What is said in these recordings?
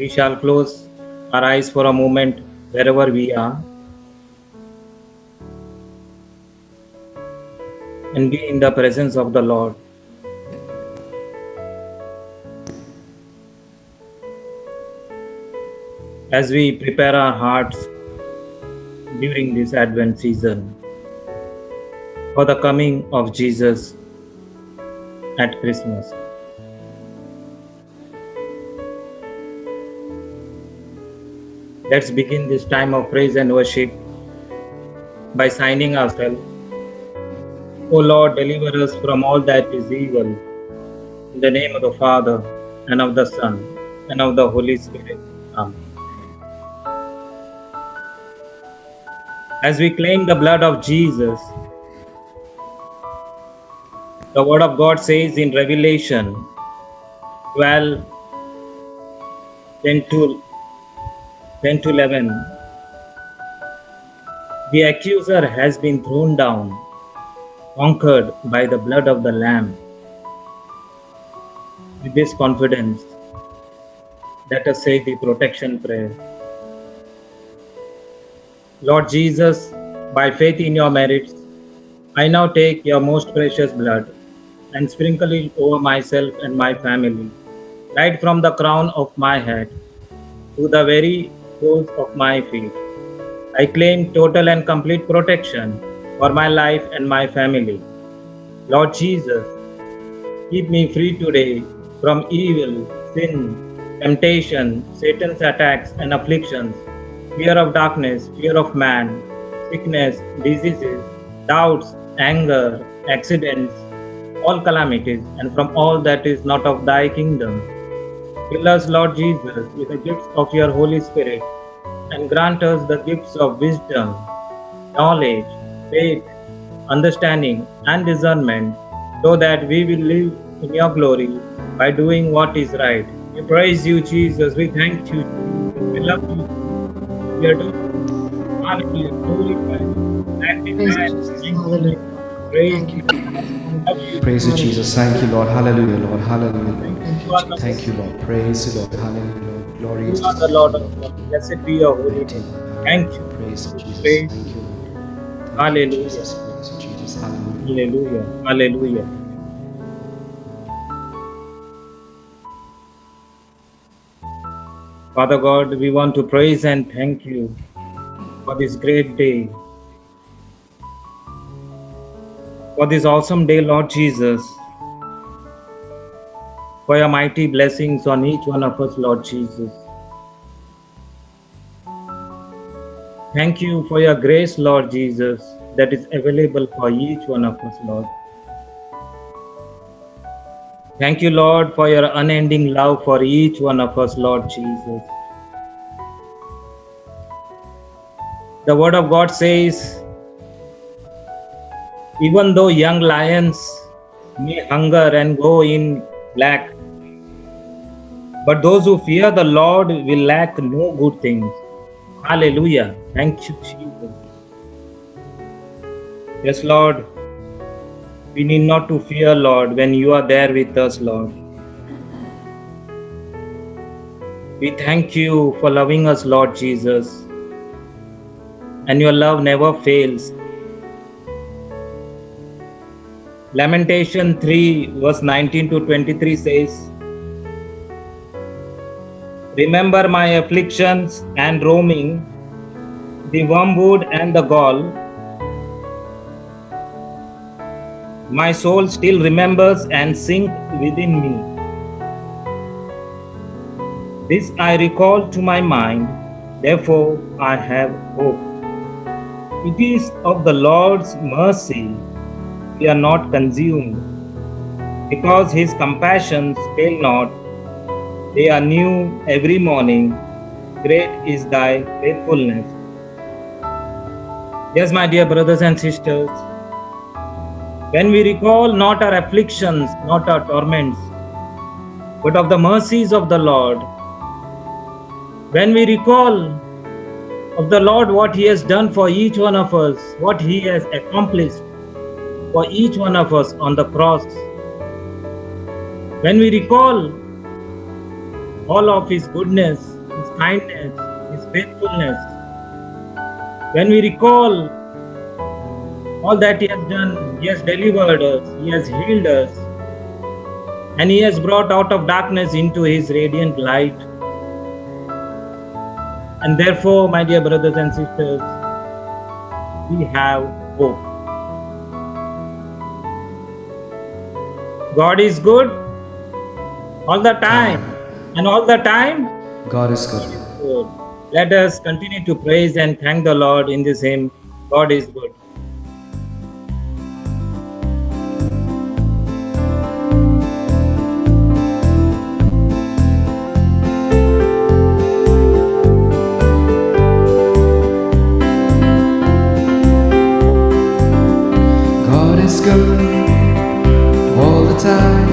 We shall close our eyes for a moment wherever we are and be in the presence of the Lord. As we prepare our hearts during this Advent season for the coming of Jesus at Christmas. Let's begin this time of praise and worship by signing ourselves. O Lord, deliver us from all that is evil. In the name of the Father, and of the Son, and of the Holy Spirit. Amen. As we claim the blood of Jesus, the Word of God says in Revelation 12, 10 to 11, the accuser has been thrown down, conquered by the blood of the Lamb. With this confidence, let us say the protection prayer. Lord Jesus, by faith in your merits, I now take your most precious blood and sprinkle it over myself and my family, right from the crown of my head to the very soles of my feet. I claim total and complete protection for my life and my family. Lord Jesus, keep me free today from evil, sin, temptation, Satan's attacks and afflictions, fear of darkness, fear of man, sickness, diseases, doubts, anger, accidents, all calamities, and from all that is not of thy kingdom. Fill us, Lord Jesus, with the gifts of your Holy Spirit, and grant us the gifts of wisdom, knowledge, faith, understanding, and discernment, so that we will live in your glory by doing what is right. We praise you, Jesus. We thank you, Jesus. We love you. We adore you. Hallelujah. Glorify you. Praise Magnify you. Jesus. Thank you, Hallelujah. Jesus. Praise Thank you, you. Jesus. Love you, Praise you, Jesus. Jesus. Hallelujah. Thank you, Lord. Hallelujah, Lord. Hallelujah, Thank Lord. you. Thank you, You are the Lord Thank you, Jesus. of Lord. Lords. Praise you, Lord. Hallelujah, Lord. Glory You is are to the you, Lord King of of Lords. Kings. Blessed be your holy Mighty name. Lord. Thank you. Praise you, Jesus. Praise Thank you. you, Lord. Thank you, Hallelujah. Jesus. Praise you, Jesus. Hallelujah. Hallelujah. Hallelujah. Father God, we want to praise and thank you for this great day, for this awesome day, Lord Jesus, for your mighty blessings on each one of us, Lord Jesus. Thank you for your grace, Lord Jesus, that is available for each one of us, Lord. Thank you, Lord, for your unending love for each one of us, Lord Jesus. The Word of God says, even though young lions may hunger and go in lack, but those who fear the Lord will lack no good things. Hallelujah. Thank you, Jesus. Yes, Lord, we need not to fear, Lord, when you are there with us, Lord. We thank you for loving us, Lord Jesus, and your love never fails. Lamentation 3, verse 19 to 23 says, remember my afflictions and roaming, the wormwood and the gall. My soul still remembers and sink within me. This I recall to my mind, therefore I have hope. It is of the Lord's mercy we are not consumed, because his compassions fail not. They are new every morning. Great is thy faithfulness. Yes, my dear brothers and sisters, when we recall not our afflictions, not our torments, but of the mercies of the Lord, when we recall of the Lord what he has done for each one of us, what he has accomplished for each one of us on the cross, when we recall all of his goodness, faithfulness, when we recall all that He has done, He has delivered us, He has healed us, and He has brought out of darkness into His radiant light. And therefore, my dear brothers and sisters, we have hope. God is good all the time, and all the time, God is good. good. Let us continue to praise and thank the Lord in this hymn. God is good. God is good all the time.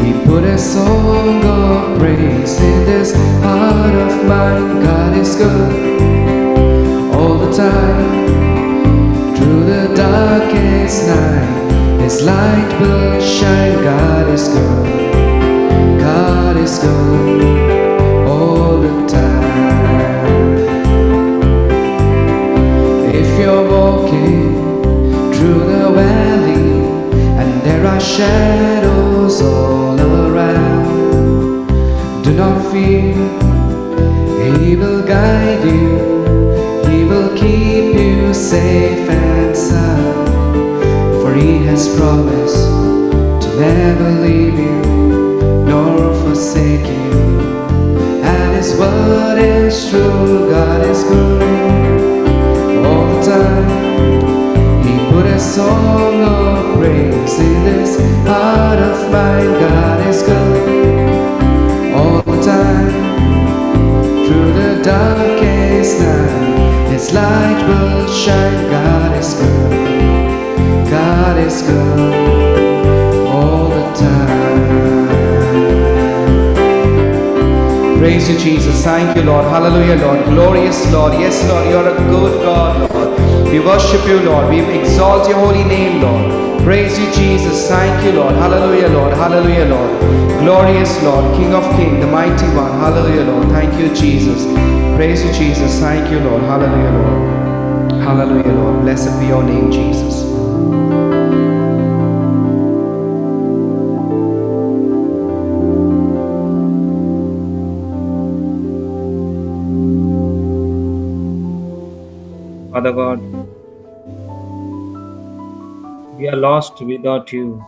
He put a song of praise in this heart of mine. God is good all the time. Through the darkest night, His light will shine. God is good. God is good all the time. If you're walking through the valley and there are shadows all around, do not fear. He will guide you. He will keep you safe and sound. For He has promised to never leave you nor forsake you. And His word is true. God is good all the time. He put a song of praise in this heart of mine. God is good all the time. Through the darkest night, His light will shine. God is good. God is good all the time. Praise you, Jesus. Thank you, Lord. Hallelujah, Lord. Glorious Lord. Yes, Lord, you're a good God, Lord. We worship you, Lord. We exalt your holy name, Lord. Praise you, Jesus. Thank you, Lord. Hallelujah, Lord. Hallelujah, Lord. Glorious Lord, King of Kings, the mighty one. Hallelujah, Lord. Thank you, Jesus. Praise you, Jesus. Thank you, Lord. Hallelujah, Lord. Hallelujah, Lord. Blessed be your name, Jesus. Father God, we are lost without you.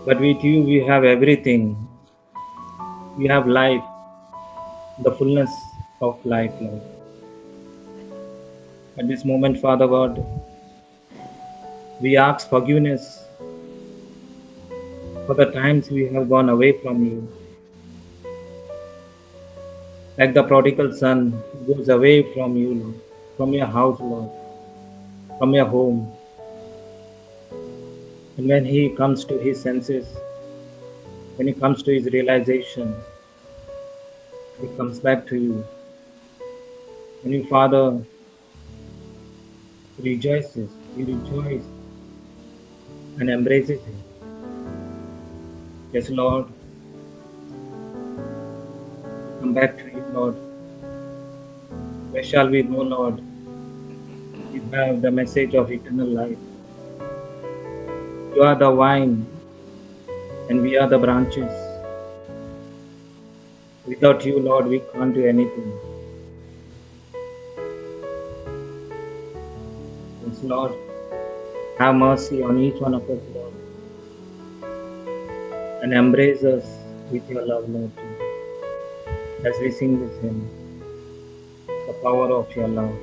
But with you, we have everything. We have life, the fullness of life, Lord. At this moment, Father God, we ask forgiveness for the times we have gone away from you. Like the prodigal son who goes away from you, Lord, from your house, Lord, from your home. And when he comes to his senses, when he comes to his realization, he comes back to you. And you, Father, rejoices, you rejoice and embraces him. Yes, Lord, come back to you, Lord. Where shall we go, Lord? We have the message of eternal life. You are the vine, and we are the branches. Without you, Lord, we can't do anything. Yes, Lord, have mercy on each one of us, Lord, and embrace us with your love, Lord, as we sing this hymn, the power of your love.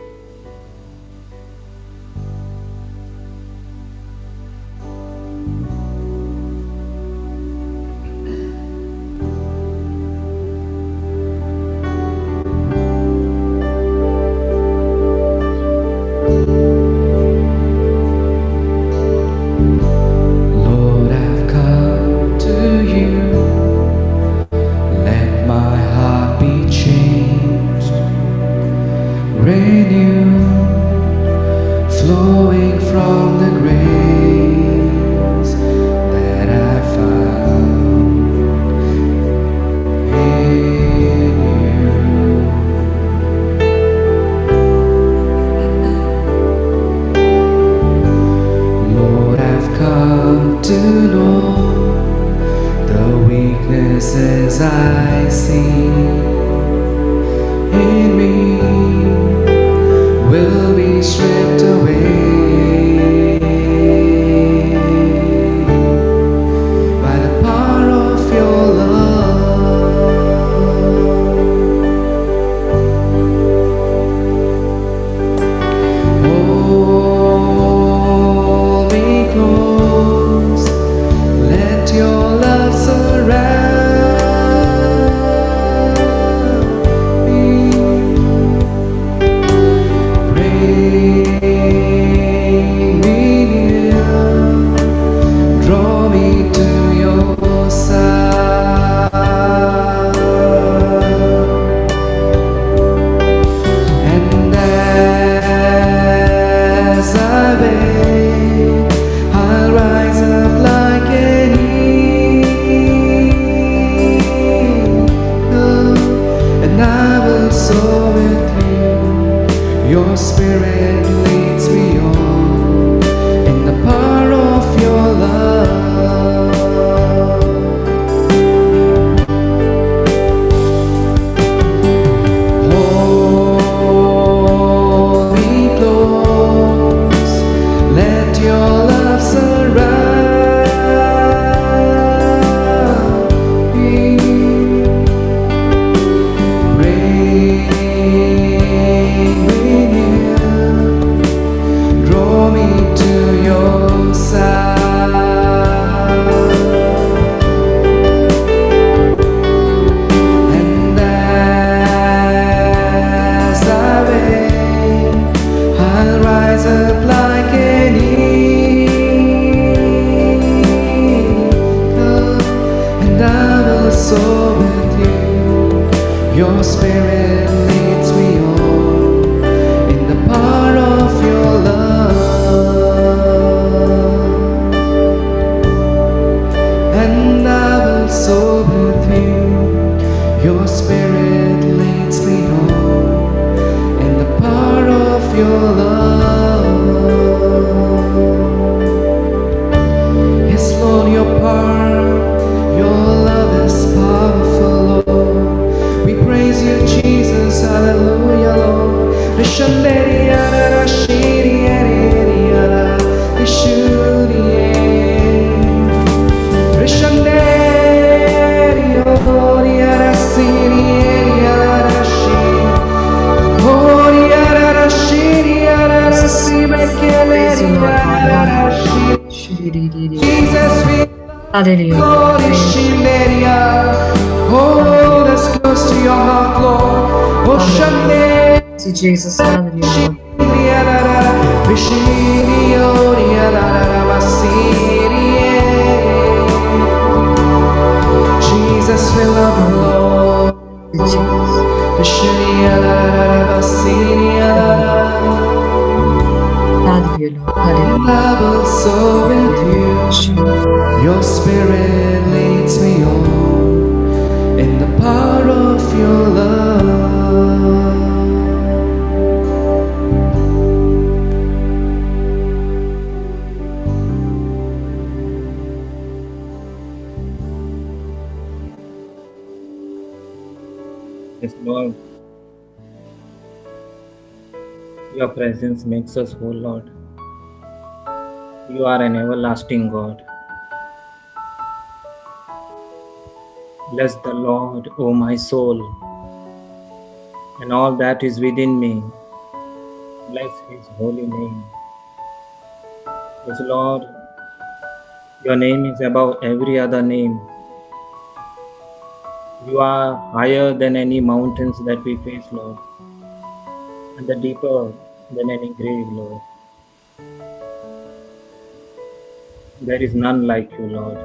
Lord, I've come to you. Let my heart be changed. Renew as I see in me will be stripped away by the power of your love. Hold me close, let your love surround me. Bring me near, draw me to your side. And as I wait, I'll rise up like an eagle, and I will soar with you. Your spirit leads me on in the power of your love. Hold me close, let your love surround me. Bring me near, draw me to your side. And as I wait, I'll rise up like an eagle, and I will soar with you. Your spirit leads me on in the power of your love, and I will soar with you. Your spirit leads me on in the power of your love. Yes, Lord, your power, your love is powerful, Lord. We praise you, Jesus, hallelujah, Lord. Rishanderia, Shiriya, Rishudiye. Rishanderia, Oriara, Siriya, Rashi. Oriara, Shiriya, Rasimekeleria, Rashi. Jesus, we Hallelujah. Lord, Ishineria. Hold us close to your heart, Lord. Oh, Shande. To Jesus, hallelujah. Jesus, we love you, Lord. To Jesus. Hallelujah, Lord. Hallelujah. I will soar with you. Your spirit leads me on in the power of your love. Yes, Lord. Your presence makes us whole, Lord. You are an everlasting God. Bless the Lord, O my soul, and all that is within me. Bless his holy name. Yes, Lord, your name is above every other name. You are higher than any mountains that we face, Lord, and the deeper than any grave, Lord. There is none like you, Lord.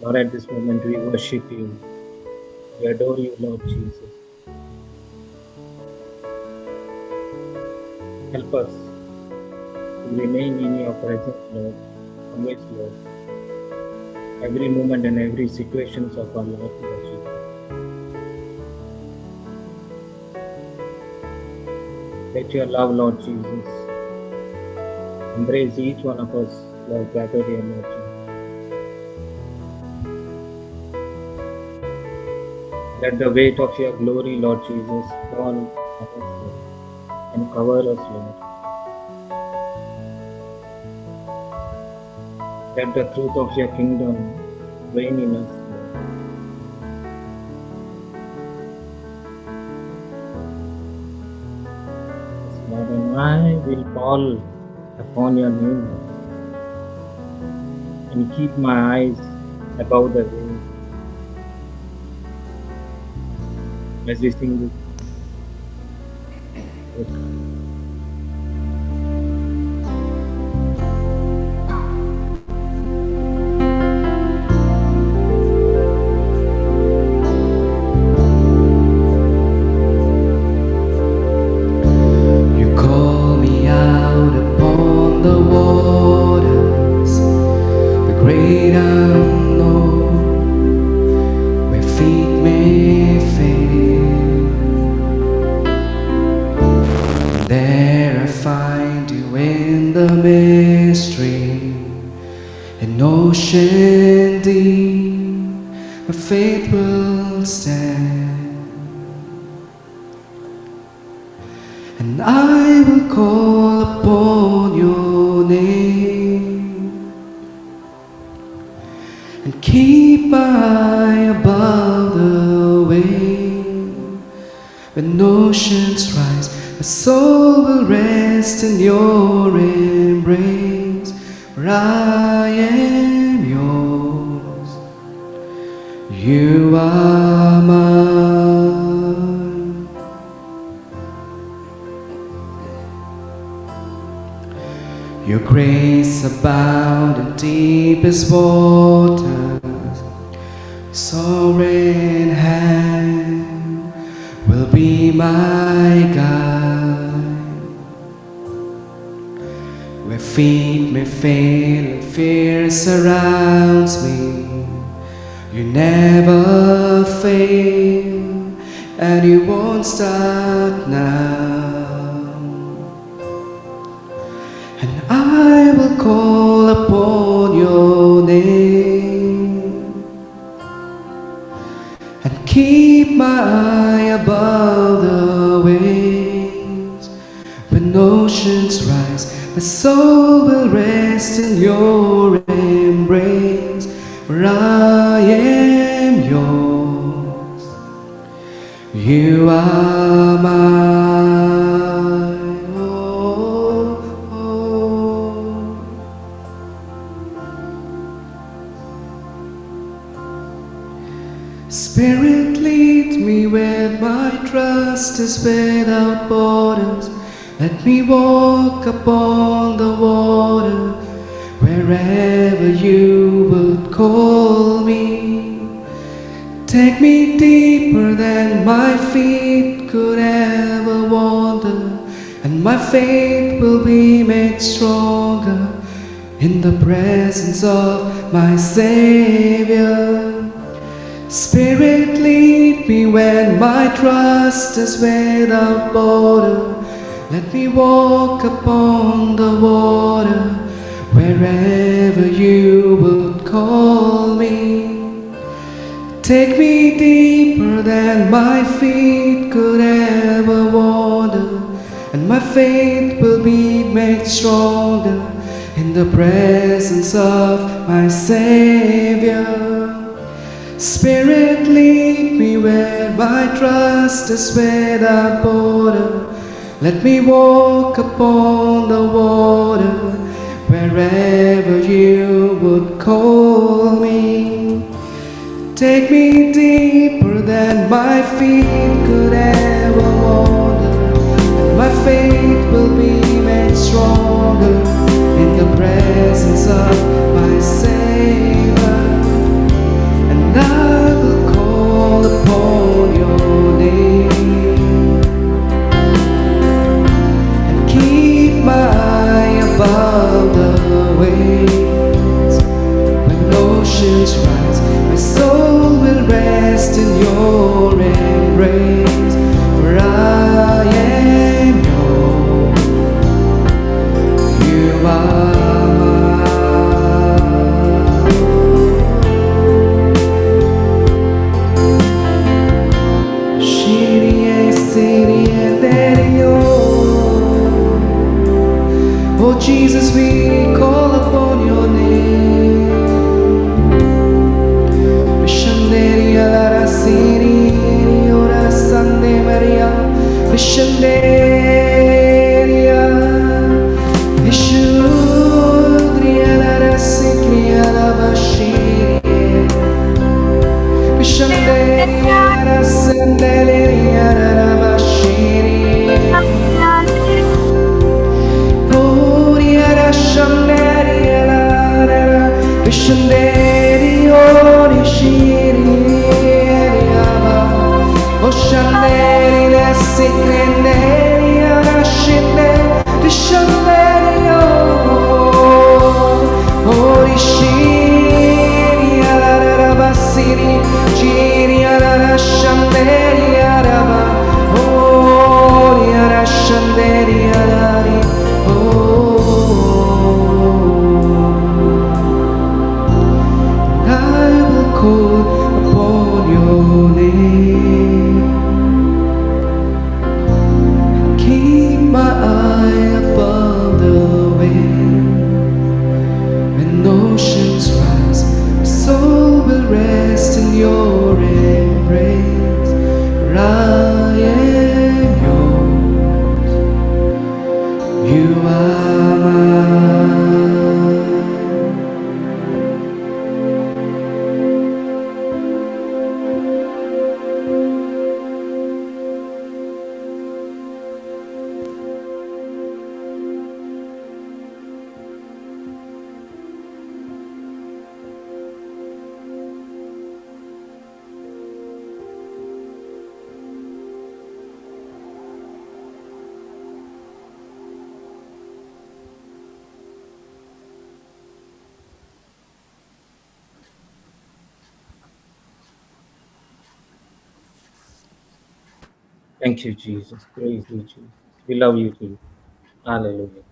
Lord, at this moment we worship you. We adore you, Lord Jesus. Help us to remain in your presence, Lord, always, Lord. Every moment and every situations of our life, Lord Jesus. Let your love, Lord Jesus, embrace each one of us Lord, gather the energy. Let the weight of your glory, Lord Jesus, fall on us, Lord, and cover us, Lord. Let the truth of your kingdom reign in us, Lord. Yes, Lord, and I will call upon your name, Lord, and keep my eyes above the waves as we sing this. You call me out upon the waters, the great unknown, where feet may fail. There I find you in the mystery, an ocean deep, where faith will stand. And I will call upon your name and keep my eye above the wave. When oceans rise, my soul will rest in your embrace, for I am yours, you are mine. Your grace abound in deepest waters, sovereign hand will be my guide. Where feet may fail and fear surrounds me, you never fail and you won't stop now. And I will call upon your name and keep my eye above the waves. When oceans rise, my soul will rest in your embrace, for I am yours, you are mine. Oh, oh. Spirit, lead me where my trust is without borders. Let me walk upon the water wherever you would call me. Take me deeper than my feet could ever wander, and my faith will be made stronger in the presence of my Savior. Spirit, lead me when my trust is without border. Let me walk upon the water wherever you would call me. Take me deeper than my feet could ever wander, and my faith will be made stronger in the presence of my Savior. Spirit, lead me where my trust is without border. Let me walk upon the water wherever you would call me. Take me deeper than my feet could ever wander, and my faith will be made stronger in the presence of my Savior. And I will call upon your name and keep my eye above the waves. When oceans rise, my soul will rest in your embrace, for I am yours, you are mine. Oshanderi Nesikenderi Arashinde Rishanderi Orishiri Ararabasiri Chiri Arashanderi Araba Ori Arashanderi Arari I will call upon your name. Keep my eye above the waves. When oceans rise, my soul will rest in your embrace. For I am yours. You are mine. Thank you, Jesus. Praise you, Jesus. We love you, Jesus. Hallelujah.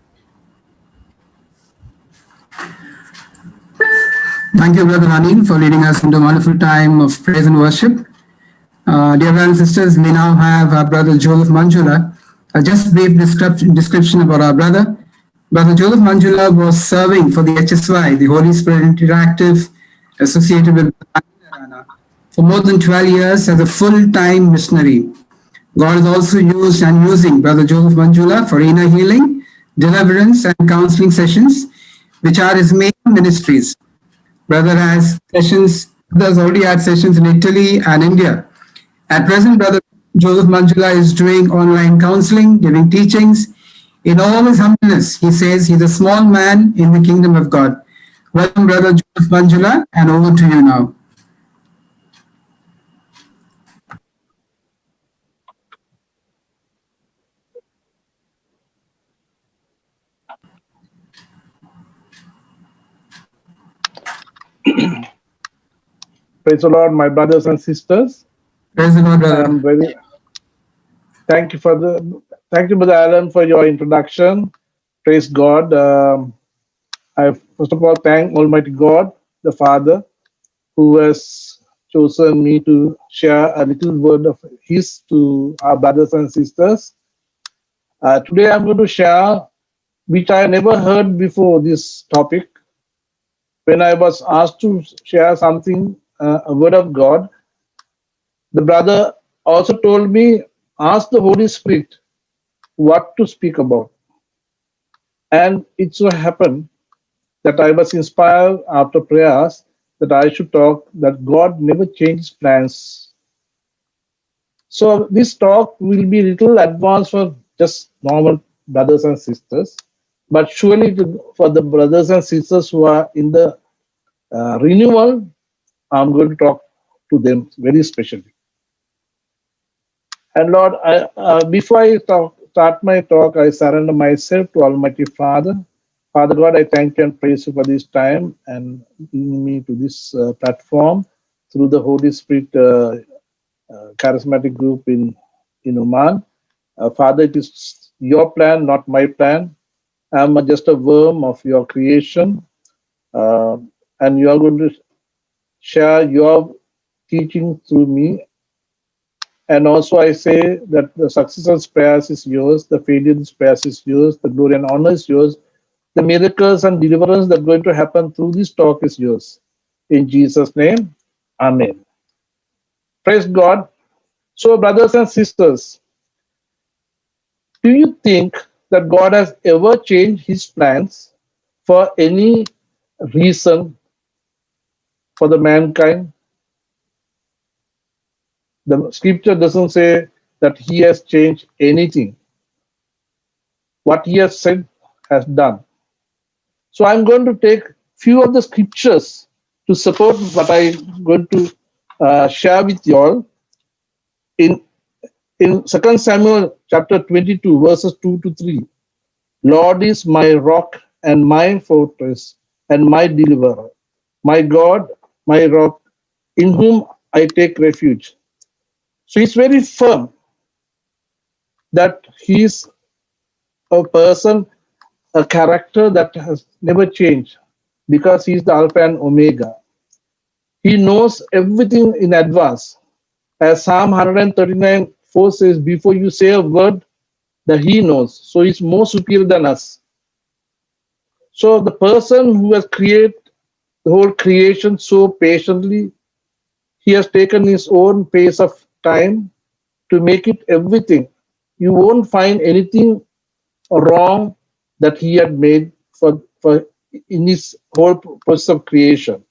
Thank you, Brother Anil, for leading us into a wonderful time of praise and worship. Dear brothers and sisters, we now have our brother Joseph Manjula. Just brief description about our brother. Brother Joseph Manjula was serving for the HSY, the Holy Spirit Interactive, associated with for more than 12 years as a full-time missionary. God has also used and using Brother Joseph Manjula for inner healing, deliverance, and counseling sessions, which are his main ministries. Brother has sessions, brothers already had sessions in Italy and India. At present, Brother Joseph Manjula is doing online counseling, giving teachings. In all his humbleness, he says he's a small man in the kingdom of God. Welcome, Brother Joseph Manjula, and over to you now. Praise the Lord, my brothers and sisters. Praise the Lord, brother. I'm very thank you, Brother Alan, for your introduction. Praise God. I first of all thank Almighty God, the Father, who has chosen me to share a little word of His to our brothers and sisters. Today I'm going to share, which I never heard before this topic. When I was asked to share something, a word of God, the brother also told me, ask the Holy Spirit what to speak about. And it so happened that I was inspired after prayers that I should talk that God never changes plans. So this talk will be a little advanced for just normal brothers and sisters, but surely for the brothers and sisters who are in the renewal, I'm going to talk to them very specially. And Lord, before I start my talk, I surrender myself to Almighty Father. Father God, I thank you and praise you for this time and bringing me to this platform through the Holy Spirit charismatic group in Oman. Father, it is your plan, not my plan. I'm just a worm of your creation, and you are going to share your teaching through me. And also I say that the success of prayers is yours, the failure of prayers is yours, the glory and honor is yours, the miracles and deliverance that are going to happen through this talk is yours. In Jesus' name, Amen. Praise God. So, brothers and sisters, do you think that God has ever changed his plans for any reason for the mankind? The scripture doesn't say that he has changed anything. What he has said has done. So I'm going to take few of the scriptures to support what I'm going to share with you all. In in 2 Samuel chapter 22, verses 2 to 3, Lord is my rock and my fortress and my deliverer, my God, my rock, in whom I take refuge. So he's very firm that he's a person, a character that has never changed because he's the Alpha and Omega. He knows everything in advance. As Psalm 139:4 says, before you say a word, that he knows. So he's more superior than us. So the person who has created the whole creation so patiently, he has taken his own pace of time to make it everything. You won't find anything wrong that he had made for in his whole process of creation.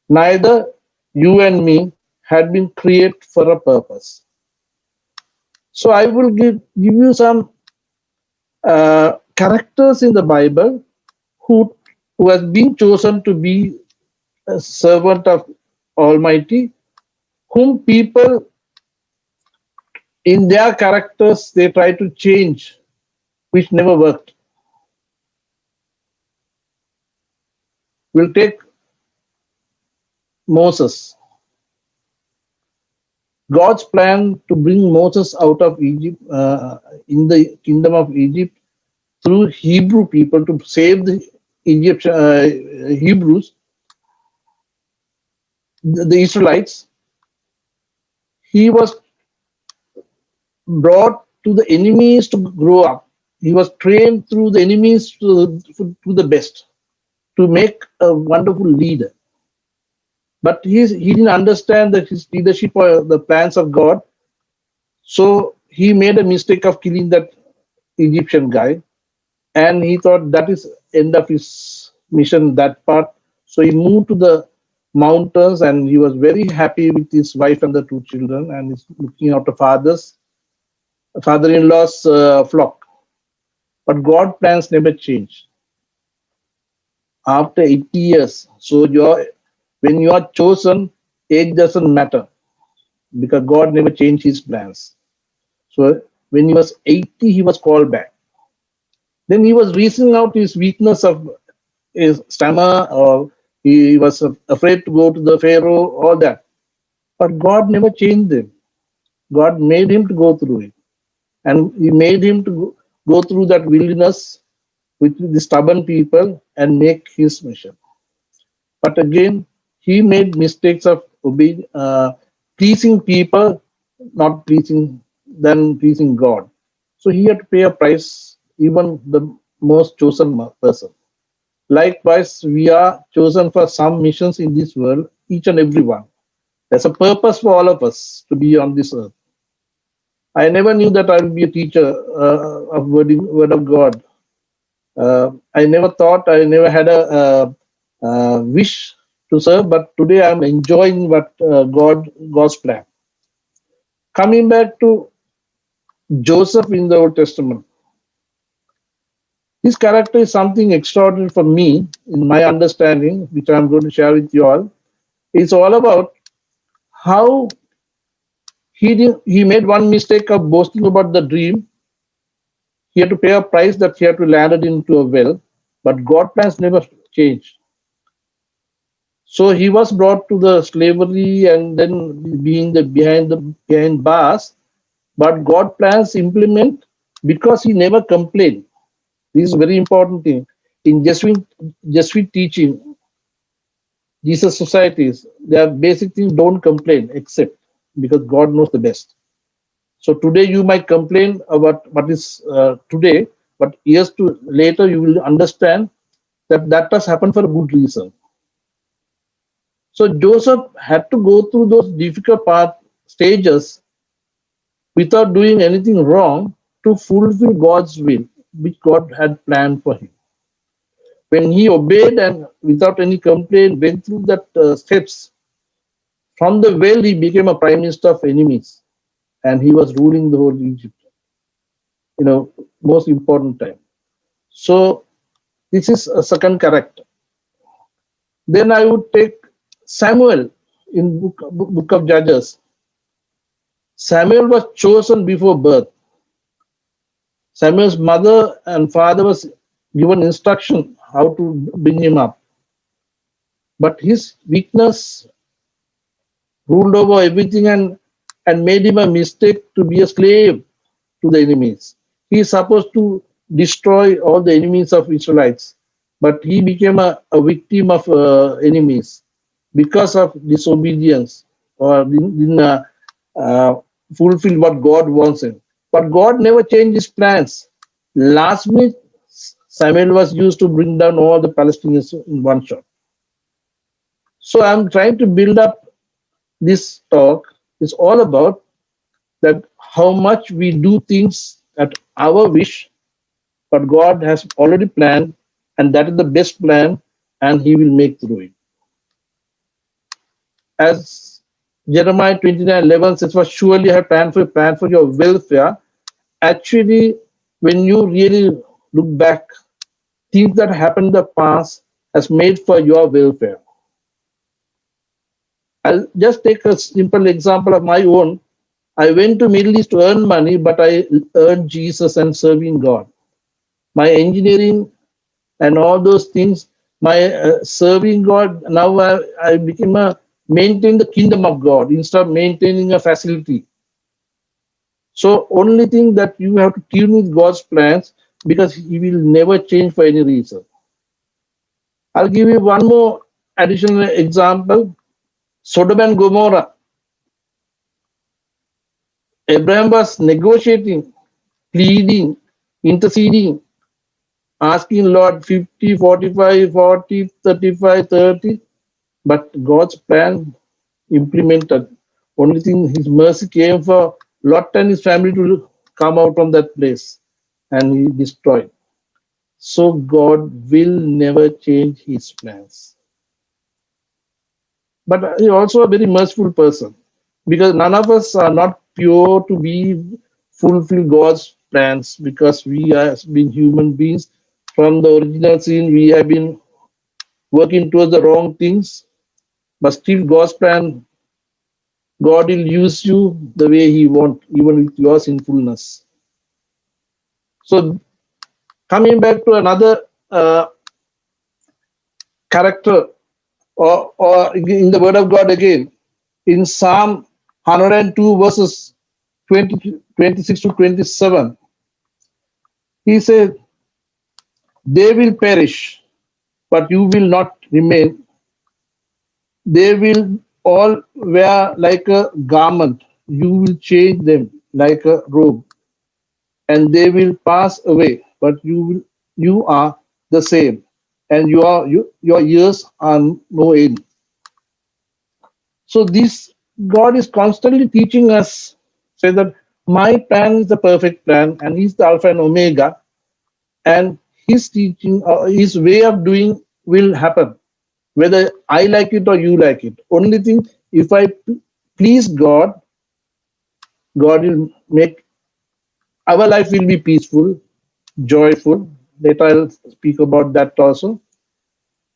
Neither you and me had been created for a purpose. So I will give you some characters in the Bible who has been chosen to be a servant of Almighty, whom people in their characters they try to change, which never worked. We'll take Moses. God's plan to bring Moses out of Egypt, in the kingdom of Egypt, through Hebrew people to save the Egyptian Hebrews, the Israelites. He was brought to the enemies to grow up. He was trained through the enemies to the best, to make a wonderful leader. But he didn't understand that his leadership or the plans of God. So he made a mistake of killing that Egyptian guy, and he thought that is end of his mission, that part. So he moved to the mountains, and he was very happy with his wife and the two children, and he's looking after father-in-law's flock. But God's plans never change. After 80 years, so when you are chosen, age doesn't matter because God never changed his plans. So when he was 80, he was called back. Then he was reasoning out his weakness of his stammer, or he was afraid to go to the Pharaoh, all that. But God never changed him. God made him to go through it. And he made him to go through that wilderness with the stubborn people and make his mission. But again, he made mistakes of pleasing people, not pleasing God. So he had to pay a price, even the most chosen person. Likewise, we are chosen for some missions in this world, each and every one. There's a purpose for all of us to be on this earth. I never knew that I would be a teacher of word of God. I never thought, I never had a wish to serve, but today I'm enjoying what God's plan. Coming back to Joseph in the Old Testament, his character is something extraordinary for me in my understanding, which I'm going to share with you all. It's all about how he made one mistake of boasting about the dream. He had to pay a price that he had to land it into a well, but God's plans never changed. So he was brought to the slavery and then being behind bars, but God plans implement because he never complained. This is a very important thing. In Jesuit teaching, Jesus societies, their basic things don't complain, except because God knows the best. So today you might complain about what is today, but years later you will understand that has happened for a good reason. So Joseph had to go through those difficult stages without doing anything wrong to fulfill God's will, which God had planned for him. When he obeyed and without any complaint went through that steps, from the well he became a prime minister of enemies, and he was ruling the whole Egypt. Most important time. So this is a second character. Then I would take Samuel in book of Judges. Samuel was chosen before birth. Samuel's mother and father was given instruction how to bring him up. But his weakness ruled over everything and made him a mistake to be a slave to the enemies. He is supposed to destroy all the enemies of Israelites, but he became a victim of enemies because of disobedience or didn't fulfill what God wants him. But God never changed his plans. Last minute, Samuel was used to bring down all the Palestinians in one shot. So I'm trying to build up this talk. It's all about that how much we do things at our wish, but God has already planned, and that is the best plan, and He will make through it. As Jeremiah 29:11 says, "For surely I have planned for your welfare." Actually, when you really look back, things that happened in the past has made for your welfare. I'll just take a simple example of my own. I went to Middle East to earn money, but I earned Jesus and serving God. My engineering and all those things, my serving God, now I became a maintain the kingdom of God instead of maintaining a facility. So only thing that you have to tune with God's plans because He will never change for any reason. I'll give you one more additional example. Sodom and Gomorrah. Abraham was negotiating, pleading, interceding, asking Lord 50, 45, 40, 35, 30, but God's plan implemented. Only thing, His mercy came for Lot and his family to come out from that place, and He destroyed. So God will never change His plans. But He's also a very merciful person because none of us are not pure to be fulfill God's plans because we have been human beings from the original sin. We have been working towards the wrong things, but still God's plan, God will use you the way He wants, even with your sinfulness. So coming back to another character or in the Word of God again, in Psalm 102 verses 26 to 27, He said, "They will perish, but you will not remain. They will all wear like a garment. You will change them like a robe, and they will pass away, but you are the same, and your years are no end." So this God is constantly teaching us, say that my plan is the perfect plan, and He's the Alpha and Omega, and His teaching, His way of doing will happen, whether I like it or you like it. Only thing, if I please God, God will make our life will be peaceful, joyful. Later I'll speak about that also.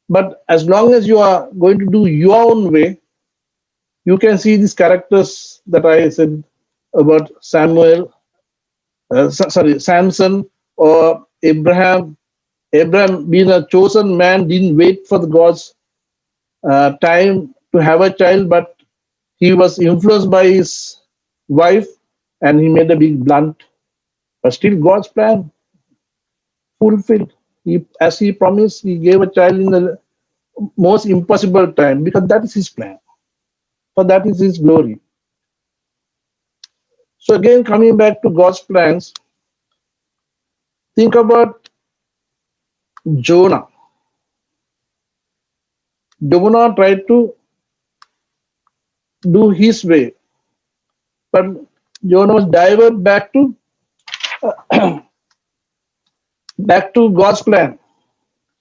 But as long as you are going to do your own way, you can see these characters that I said about Samson or Abraham. Abraham, being a chosen man, didn't wait for the God's time to have a child, but he was influenced by his wife and he made a big blunt. But still, God's plan fulfilled. As he promised, he gave a child in the most impossible time because that is his plan. For that is his glory. So again, coming back to God's plans, think about Jonah. Jonah tried to do his way, but Jonah was diverted back to God's plan.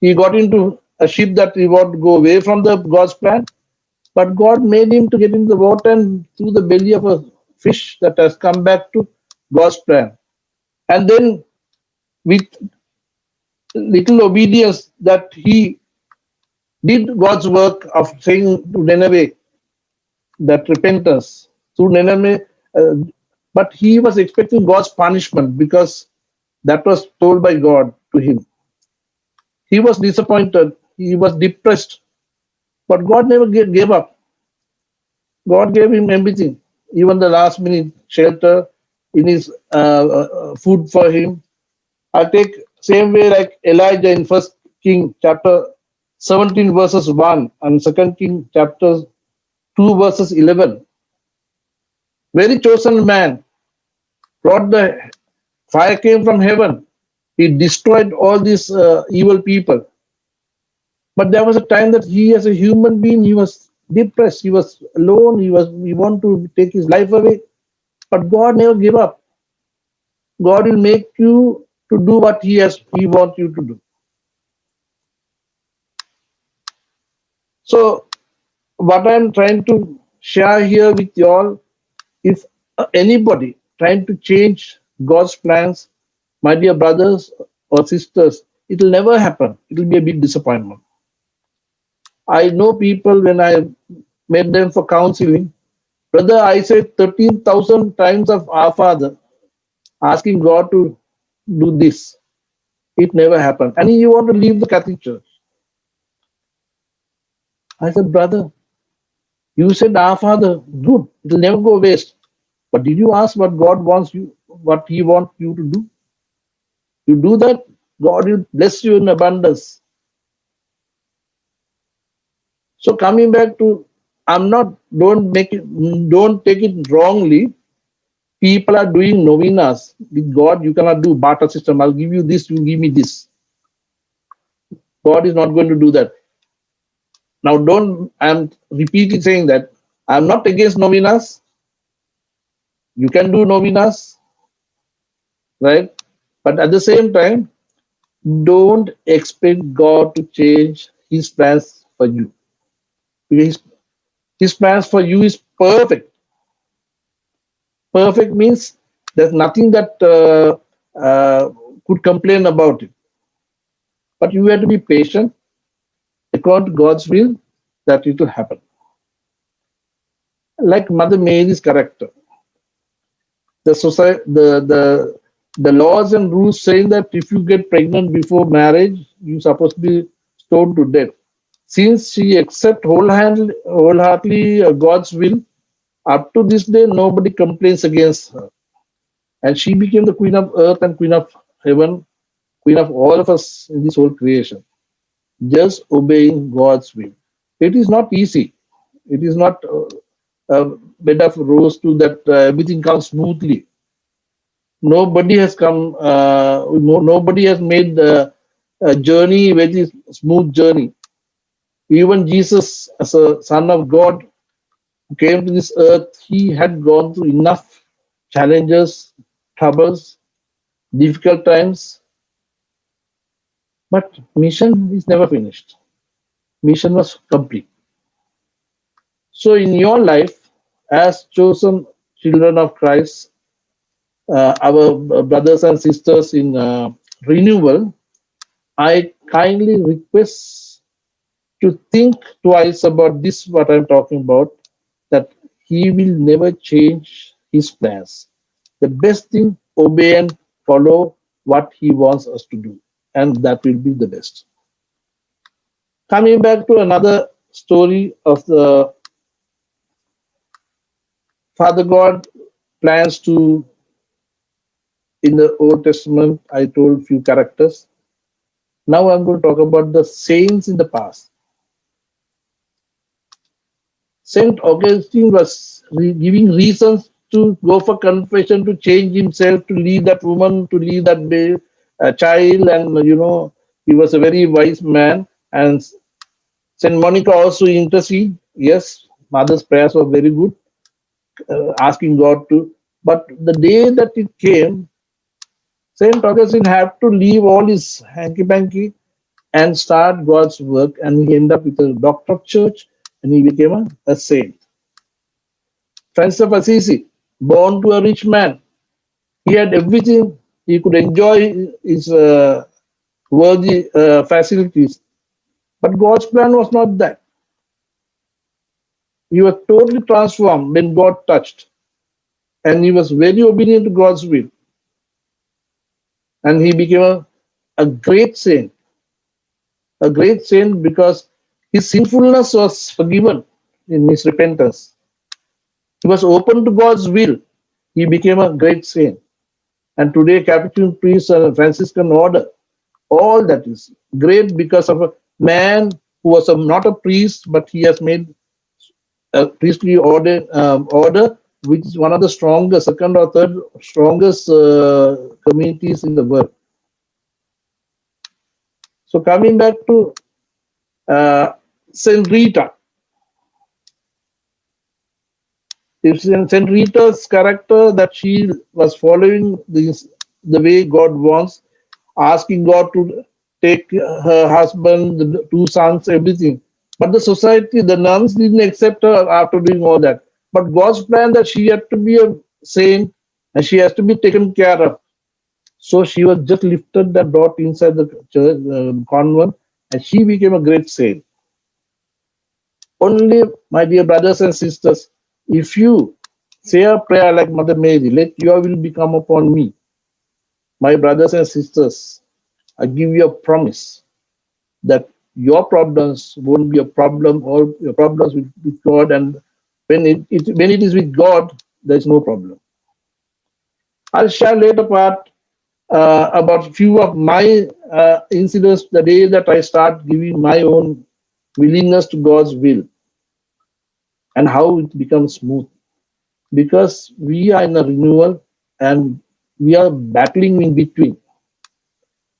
He got into a ship that he wanted to go away from the God's plan, but God made him to get into the water and through the belly of a fish that has come back to God's plan. And then with little obedience that he did God's work of saying to Nineveh that repentance through Nineveh, uh, but he was expecting God's punishment because that was told by God to him. He was disappointed. He was depressed. But God never gave up. God gave him everything, even the last minute shelter in his food for him. I'll take same way like Elijah in First King chapter 17 verses 1 and Second King chapter 2 verses 11. Very chosen man, brought the fire came from heaven. He destroyed all these evil people. But there was a time that he, as a human being, he was depressed. He was alone. He wanted to take his life away. But God never gave up. God will make you to do what He wants you to do. So, what I'm trying to share here with you all, if anybody trying to change God's plans, my dear brothers or sisters, it will never happen. It will be a big disappointment. I know people when I met them for counseling, brother, I said 13,000 times of Our Father, asking God to do this. It never happened. And you want to leave the Catholic Church. I said, brother, you said Our Father, good, it will never go waste. But did you ask what God wants you, what He wants you to do? You do that, God will bless you in abundance. So coming back to, don't take it wrongly. People are doing novenas with God. You cannot do barter system. I'll give you this, you give me this. God is not going to do that. Now, I'm repeatedly saying that I'm not against novenas. You can do novenas, right? But at the same time, don't expect God to change His plans for you. His plans for you is perfect. Perfect means there's nothing that could complain about it. But you have to be patient according to God's will that it will happen. Like Mother Mary's character, the society, the laws and rules saying that if you get pregnant before marriage, you're supposed to be stoned to death. Since she accepts wholeheartedly God's will, up to this day nobody complains against her, and she became the queen of earth and queen of heaven, queen of all of us in this whole creation, just obeying God's will. It is not easy. It is not a bed of rose to that everything comes smoothly. Nobody has come. Nobody has made a journey very smooth journey. Even Jesus, as a son of God, who came to this earth, he had gone through enough challenges, troubles, difficult times. But mission is never finished. Mission was complete. So in your life, as chosen children of Christ, our brothers and sisters in renewal, I kindly request to think twice about this, what I'm talking about, that He will never change His plans. The best thing, obey and follow what He wants us to do, and that will be the best. Coming back to another story of the Father God plans to, in the Old Testament, I told few characters. Now I'm going to talk about the saints in the past. Saint Augustine was giving reasons to go for confession, to change himself, to leave that woman, to leave that child, and he was a very wise man. And Saint Monica also intercede. Yes, mother's prayers were very good, asking God to. But the day that it came, Saint Augustine had to leave all his hanky-panky and start God's work, and he ended up with a doctor of church, and he became a saint. Francis of Assisi, born to a rich man, he had everything. He could enjoy his worldly facilities, but God's plan was not that. He was totally transformed when God touched. and he was very obedient to God's will. And he became a great saint, because his sinfulness was forgiven in his repentance. He was open to God's will. He became a great saint. And today, Capuchin priests and Franciscan order, all that is great because of a man who was not a priest, but he has made a priestly order, which is one of the strongest, second or third strongest communities in the world. So coming back to Saint Rita, it's in Saint Rita's character that she was following the way God wants, asking God to take her husband, the two sons, everything. But the society, the nuns didn't accept her after doing all that. But God's plan that she had to be a saint and she has to be taken care of. So she was just lifted that dot inside the church convent, and she became a great saint. Only, my dear brothers and sisters, if you say a prayer like Mother Mary, let your will become upon me. My brothers and sisters, I give you a promise that your problems won't be a problem, or your problems with God, and when it is with God, there's no problem. I'll share later part about few of my incidents the day that I start giving my own willingness to God's will and how it becomes smooth. Because we are in a renewal and we are battling in between.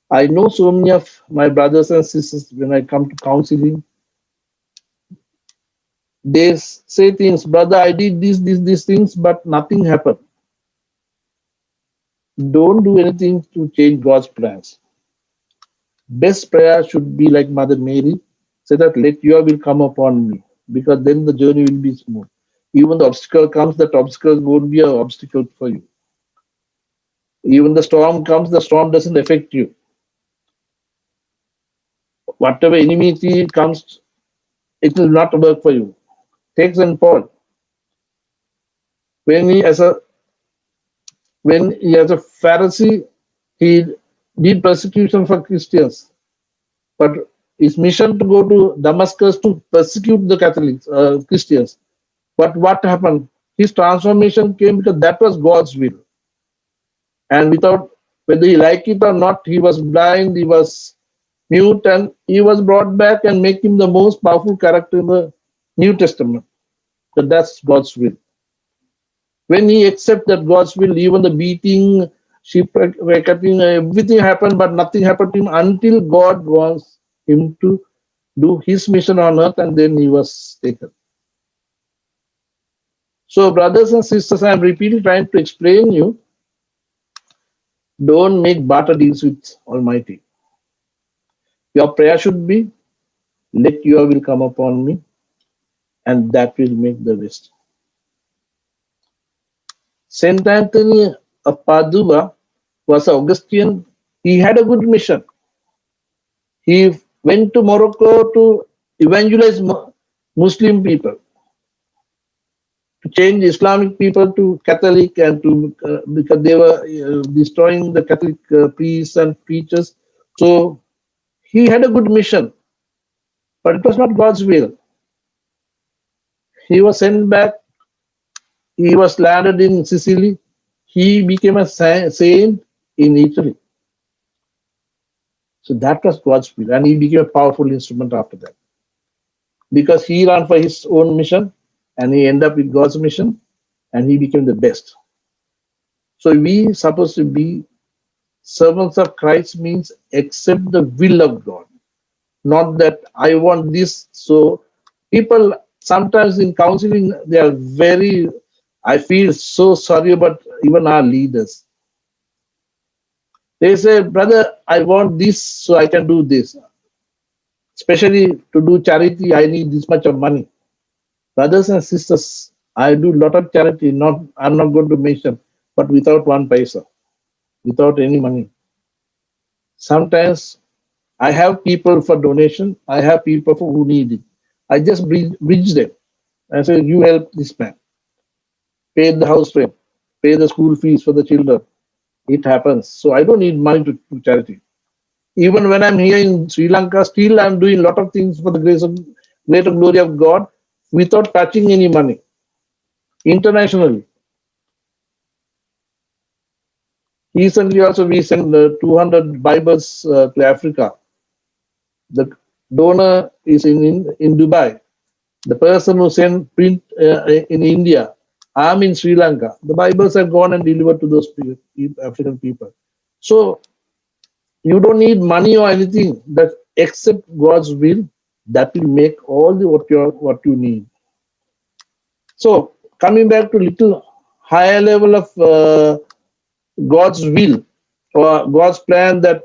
I know so many of my brothers and sisters when I come to counseling, they say things, brother, I did these things, but nothing happened. Don't do anything to change God's plans. Best prayer should be like Mother Mary, say that let your will come upon me, because then the journey will be smooth. Even the obstacle comes, that obstacle won't be an obstacle for you. Even the storm comes, the storm doesn't affect you. Whatever enmity comes, it will not work for you. Take St. Paul. When he as a Pharisee, he did persecution for Christians. But his mission to go to Damascus to persecute the Catholics, Christians. But what happened? His transformation came because that was God's will. And without, whether he liked it or not, he was blind, he was mute, and he was brought back and make him the most powerful character in the New Testament. So that's God's will. When he accepts that God's will, even the beating, shipwreck, everything happened, but nothing happened to him until God wants him to do his mission on earth, and then he was taken. So, brothers and sisters, I am repeatedly trying to explain you, don't make barter deals with Almighty. Your prayer should be, let your will come upon me, and that will make the rest. Saint Anthony of Padua was an Augustinian. He had a good mission. He went to Morocco to evangelize Muslim people, to change Islamic people to Catholic, and to because they were destroying the Catholic priests and preachers. So he had a good mission, but it was not God's will. He was sent back. He was landed in Sicily. He became a saint in Italy. So that was God's will, and he became a powerful instrument after that. Because he ran for his own mission, and he ended up with God's mission, and he became the best. So we supposed to be servants of Christ means accept the will of God, not that I want this. So people sometimes in counseling, they are very, I feel so sorry about even our leaders. They say, brother, I want this so I can do this. Especially to do charity, I need this much of money. Brothers and sisters, I do a lot of charity, I'm not going to mention, but without one paisa, without any money. Sometimes I have people for donation, I have people who need it. I just bridge them. I say, you help this man, pay the house rent, pay the school fees for the children. It happens. So I don't need money to do charity. Even when I'm here in Sri Lanka, still I'm doing a lot of things for the greater glory of God without touching any money. Internationally. Recently also we sent 200 Bibles to Africa. The donor is in Dubai. The person who sent print in India, I'm in Sri Lanka. The Bibles have gone and delivered to those African people. So you don't need money or anything that except God's will. That will make all the what you need. So coming back to little higher level of God's will or God's plan, that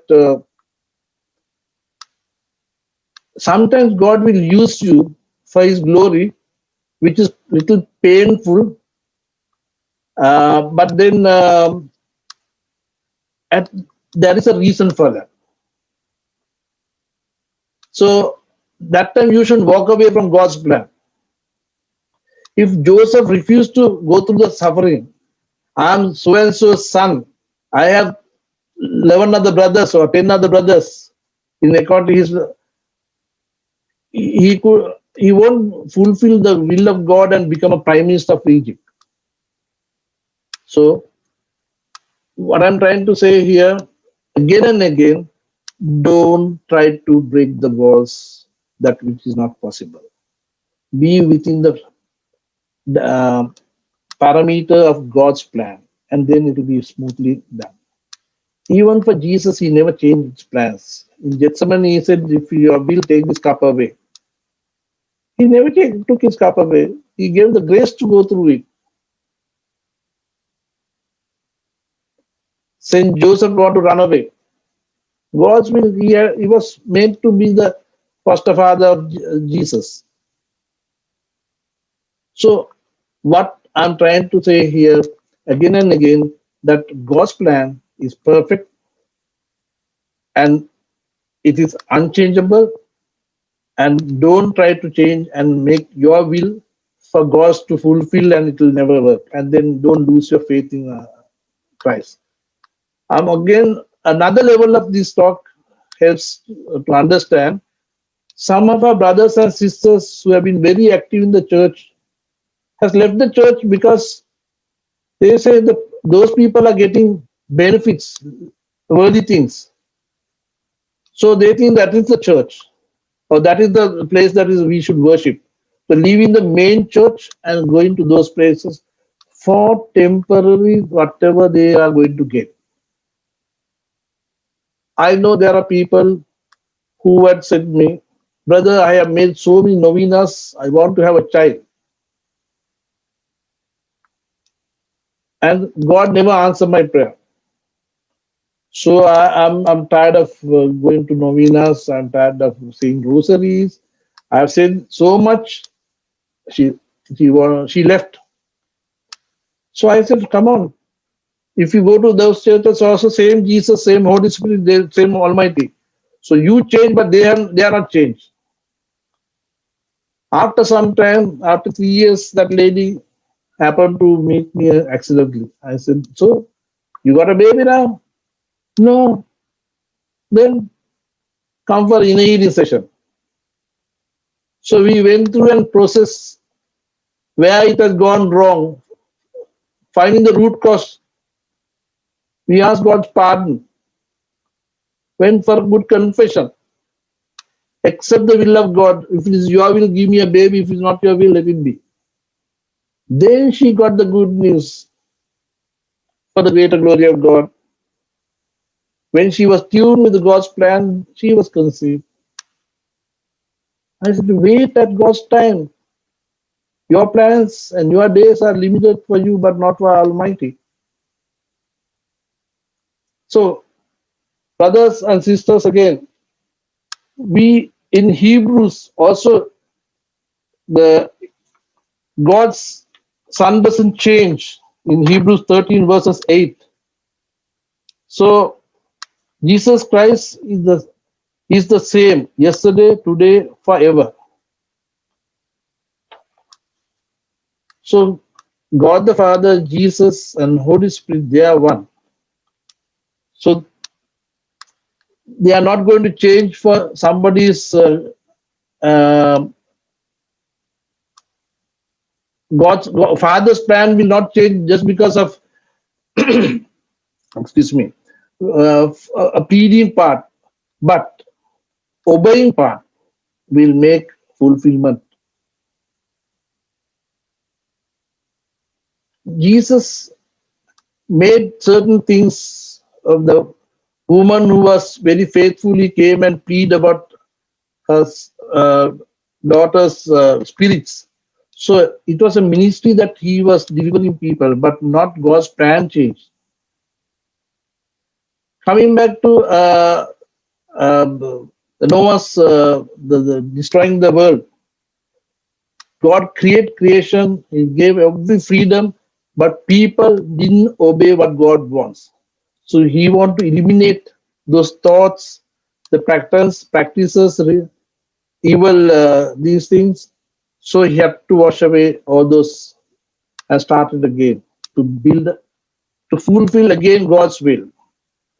sometimes God will use you for His glory, which is little painful, but then there is a reason for that. So that time you should walk away from God's plan. If Joseph refused to go through the suffering, I'm so and so's son, I have 11 other brothers or 10 other brothers, in according to his, he won't fulfill the will of God and become a prime minister of Egypt. So what I'm trying to say here, again and again, don't try to break the walls that which is not possible. Be within the parameter of God's plan, and then it will be smoothly done. Even for Jesus, he never changed his plans. In Gethsemane, he said, if you will, take this cup away. He never took his cup away. He gave the grace to go through it. Saint Joseph wanted to run away. God's will, he was meant to be the foster father of Jesus. So what I'm trying to say here again and again, that God's plan is perfect and it is unchangeable, and don't try to change and make your will for God to fulfill, and it will never work. And then don't lose your faith in Christ. Again, another level of this talk helps to understand some of our brothers and sisters who have been very active in the church has left the church because they say that those people are getting benefits, worthy things. So they think that is the church, or that is the place that is we should worship. So leaving the main church and going to those places for temporary whatever they are going to get. I know there are people who had said to me, brother, I have made so many novenas, I want to have a child. And God never answered my prayer. So I'm tired of going to novenas. I'm tired of saying rosaries. I've said so much. She left. So I said, come on. If you go to those churches, also same Jesus, same Holy Spirit, same Almighty. So you change, but they are not changed. After some time, after 3 years, that lady happened to meet me accidentally. I said, so you got a baby now? No. Then come for inner healing session. So we went through and process where it has gone wrong, finding the root cause. We asked God's pardon, went for good confession, accept the will of God. If it is your will, give me a baby. If it's not your will, let it be. Then she got the good news for the greater glory of God. When she was tuned with God's plan, she was conceived. I said, wait at God's time. Your plans and your days are limited for you, but not for Almighty. So, brothers and sisters, again, we in Hebrews also, the God's Son doesn't change in Hebrews 13 verses 8. So, Jesus Christ is the same yesterday, today, forever. So God the Father, Jesus, and Holy Spirit, they are one. So they are not going to change for somebody's uh, Father's plan will not change just because of excuse me a pleading part, but obeying part will make fulfillment. Jesus made certain things of the woman who was very faithfully came and plead about her uh, daughter's spirits. So it was a ministry that he was delivering people, but not God's plan changed. Coming back to the Noah's the destroying the world, God create creation. He gave every freedom, but people didn't obey what God wants. So He want to eliminate those thoughts, the practices, evil these things. So He had to wash away all those and start it again to build, to fulfill again God's will.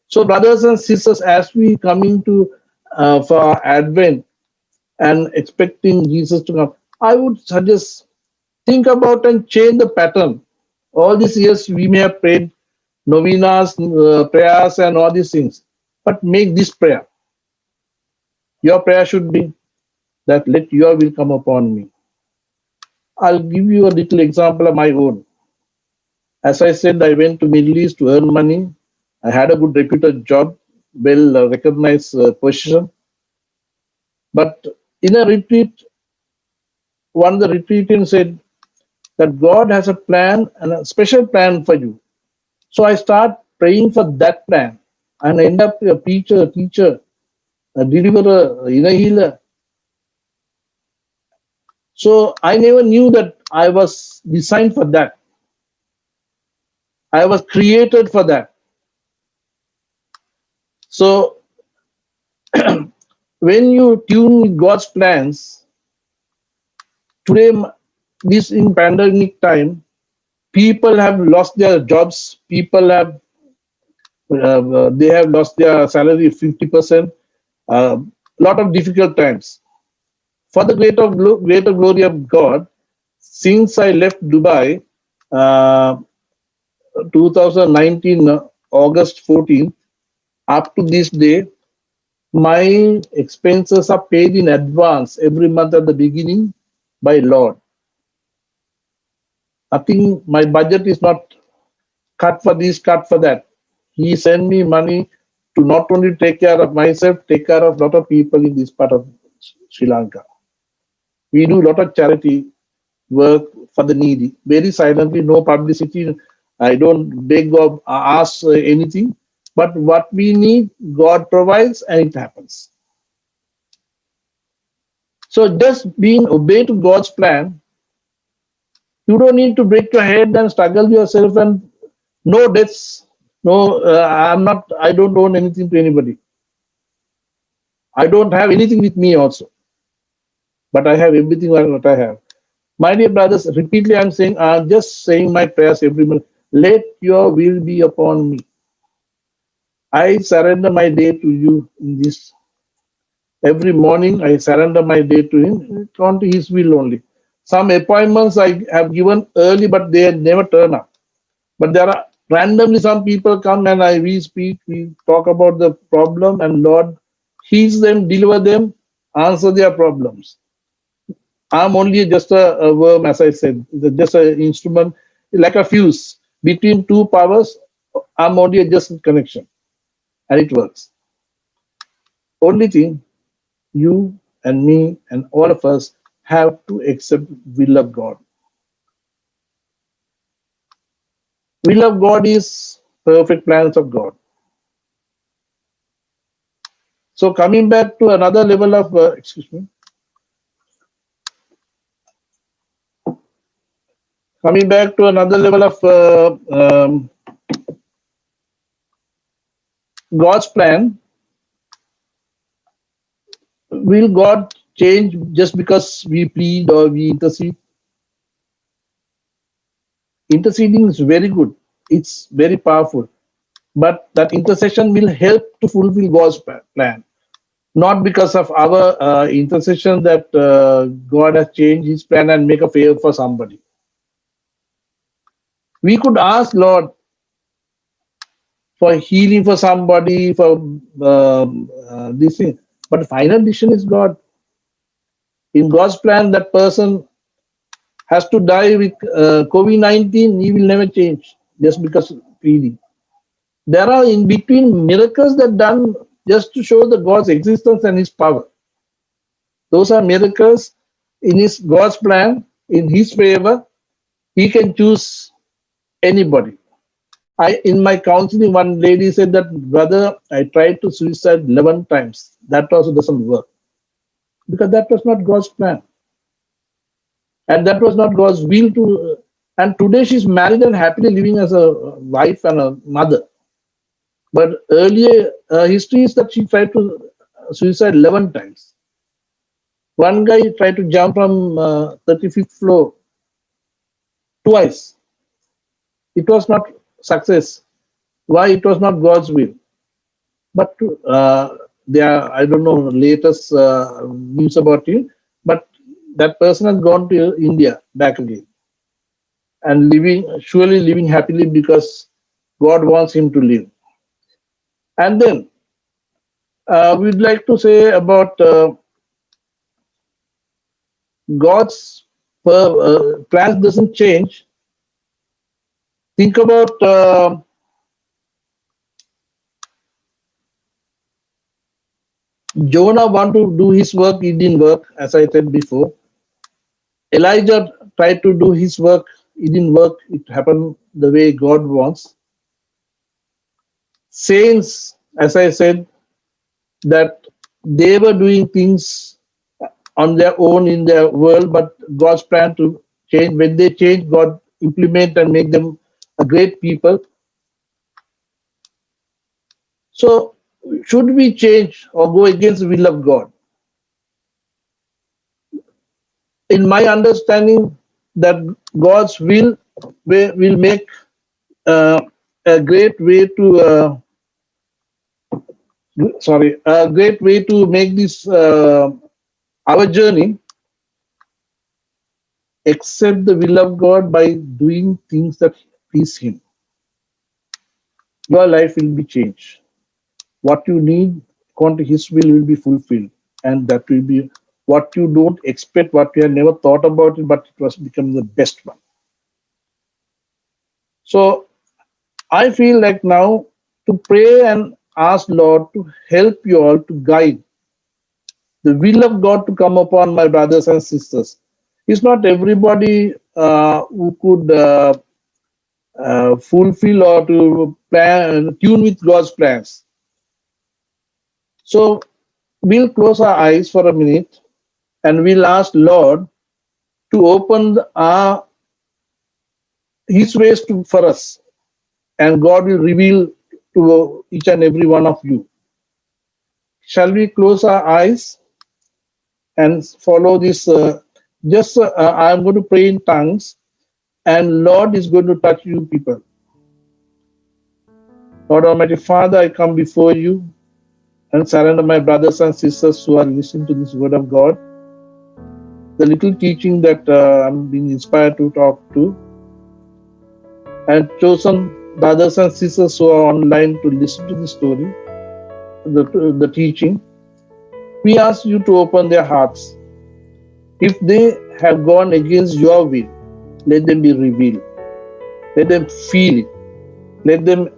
So, brothers and sisters, as we coming to for our Advent and expecting Jesus to come, I would suggest think about and change the pattern. All these years we may have prayed novenas, prayers, and all these things, but make this prayer. Your prayer should be that let your will come upon me. I'll give you a little example of my own. As I said, I went to Middle East to earn money. I had a good reputed job, well recognized position. But in a retreat, one of the retreatants said that God has a plan and a special plan for you. So I start praying for that plan and end up a preacher, a teacher, a deliverer, a inner healer. So I never knew that I was designed for that. I was created for that. So when you tune with God's plans, today, this in pandemic time, people have lost their jobs. People have they have lost their salary 50%. Lot of difficult times. For the greater glory of God, since I left Dubai, uh, 2019 August 14th, up to this day, my expenses are paid in advance every month at the beginning by Lord. Nothing, my budget is not cut for this, cut for that. He sent me money to not only take care of myself, take care of a lot of people in this part of Sri Lanka. We do a lot of charity work for the needy, very silently, no publicity. I don't beg or ask anything, but what we need, God provides and it happens. So just being obey to God's plan, you don't need to break your head and struggle yourself and no debts. No, I don't own anything to anybody. I don't have anything with me also, but I have everything what I have. My dear brothers, repeatedly I'm just saying my prayers every minute. Let your will be upon me. I surrender my day to you in this. Every morning I surrender my day to him, on to his will only. Some appointments I have given early, but they never turn up. But there are randomly some people come and we speak, we talk about the problem, and Lord heals them, deliver them, answer their problems. I'm only just a worm, as I said, just an instrument, like a fuse between two powers. I'm only just a connection, and it works. Only thing, you and me and all of us have to accept will of God. Will of God is perfect plans of God. So coming back to another level of coming back to another level of God's plan, will God change just because we plead or we intercede? Interceding is very good. It's very powerful. But that intercession will help to fulfill God's plan. Not because of our intercession that God has changed his plan and make a favor for somebody. We could ask Lord for healing for somebody, for this thing. But the final decision is God. In God's plan, that person has to die with COVID-19, he will never change just because of pleading. There are in between miracles that done just to show the God's existence and his power. Those are miracles in his God's plan, in his favor. He can choose anybody. In my counseling, one lady said that, brother, I tried to suicide 11 times. That also doesn't work. Because that was not God's plan. And that was not God's will to. And today she's married and happily living as a wife and a mother. But earlier history is that she tried to suicide 11 times. One guy tried to jump from 35th floor twice. It was not success. Why? It was not God's will. But there are, I don't know, latest news about him, but that person has gone to India back again and surely living happily because God wants him to live. And then we'd like to say about God's plans doesn't change. Think about Jonah wanted to do his work, it didn't work, as I said before. Elijah tried to do his work, it didn't work. It happened the way God wants. Saints, as I said, that they were doing things on their own in their world, but God's plan to change. When they change, God implement and make them a great people. So, should we change or go against the will of God? In my understanding, that God's will make a great way to make this our journey, accept the will of God by doing things that please Him. Your life will be changed. What you need according to His will be fulfilled, and that will be what you don't expect, what you have never thought about it, but it was becoming the best one. So I feel like now to pray and ask Lord to help you all to guide the will of God to come upon my brothers and sisters. It's not everybody who could fulfill or to plan, tune with God's plans. So we'll close our eyes for a minute and we'll ask Lord to open His ways for us, and God will reveal to each and every one of you. Shall we close our eyes and follow this? I'm going to pray in tongues, and Lord is going to touch you people. Lord Almighty Father, I come before you and surrender my brothers and sisters who are listening to this word of God. The little teaching that I'm being inspired to talk to, and chosen brothers and sisters who are online to listen to the story, the teaching. We ask you to open their hearts. If they have gone against your will, let them be revealed. Let them feel it. Let them